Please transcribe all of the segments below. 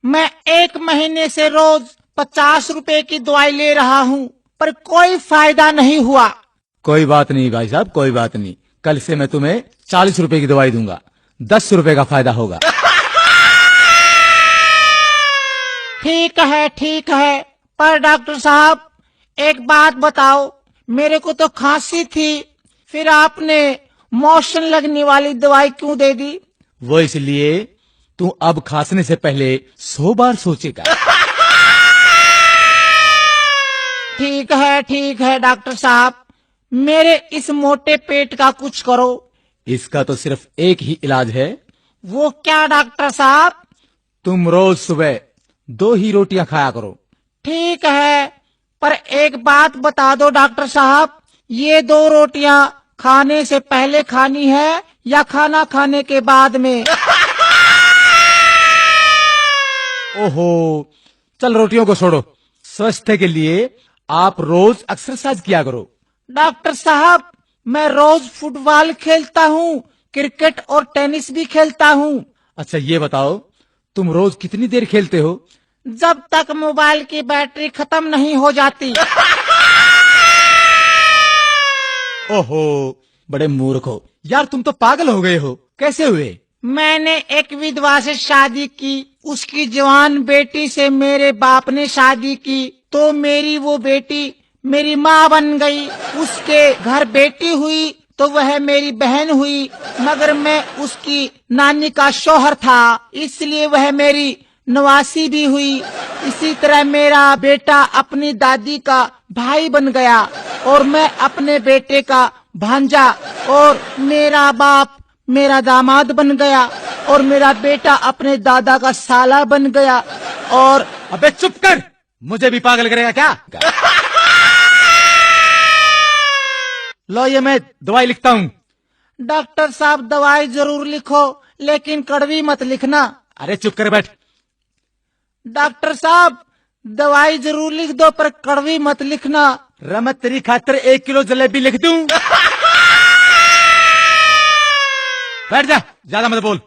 मैं 1 महीने से रोज 50 रुपए की दवाई ले रहा हूँ, पर कोई फायदा नहीं हुआ। कोई बात नहीं भाई साहब, कोई बात नहीं। कल से मैं तुम्हें 40 रुपए की दवाई दूंगा, 10 रुपए का फायदा होगा। ठीक है, पर डॉक्टर साहब एक बात बताओ, मेरे को तो खांसी थी, फिर आपने मोशन लगने वाली दवाई क्यों दे दी? वो इसलिए तू अब खांसने से पहले 100 बार सोचेगा। ठीक है डॉक्टर साहब, मेरे इस मोटे पेट का कुछ करो। इसका तो सिर्फ एक ही इलाज है। वो क्या डॉक्टर साहब? तुम रोज सुबह 2 ही रोटियां खाया करो। ठीक है, पर एक बात बता दो डॉक्टर साहब, ये 2 रोटियां खाने से पहले खानी है या खाना खाने के बाद में? ओहो, चल रोटियों को छोड़ो। स्वास्थ्य के लिए आप रोज एक्सरसाइज किया करो। डॉक्टर साहब, मैं रोज फुटबॉल खेलता हूँ, क्रिकेट और टेनिस भी खेलता हूँ। अच्छा ये बताओ, तुम रोज कितनी देर खेलते हो? जब तक मोबाइल की बैटरी खत्म नहीं हो जाती। ओहो, बड़े मूर्ख हो यार, तुम तो पागल हो गए हो। कैसे हुए? मैंने एक विधवा से शादी की, उसकी जवान बेटी से मेरे बाप ने शादी की, तो मेरी वो बेटी मेरी माँ बन गई। उसके घर बेटी हुई तो वह मेरी बहन हुई, मगर मैं उसकी नानी का शौहर था, इसलिए वह मेरी नवासी भी हुई। इसी तरह मेरा बेटा अपनी दादी का भाई बन गया, और मैं अपने बेटे का भांजा, और मेरा बाप मेरा दामाद बन गया, और मेरा बेटा अपने दादा का साला बन गया। और अबे चुप कर, मुझे भी पागल करेगा क्या? लो ये मैं दवाई लिखता हूँ। डॉक्टर साहब दवाई जरूर लिखो, लेकिन कड़वी मत लिखना। अरे चुप कर बैठ। डॉक्टर साहब दवाई जरूर लिख दो, पर कड़वी मत लिखना। रमत तेरी खातिर 1 किलो जलेबी लिख दूं? बैठ जा, ज्यादा मत बोल।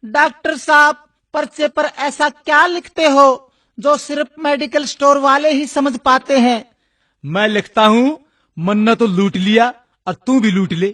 डॉक्टर साहब पर्चे पर ऐसा क्या लिखते हो जो सिर्फ मेडिकल स्टोर वाले ही समझ पाते हैं? मैं लिखता हूँ, मन्ना तो लूट लिया और तू भी लूट ले।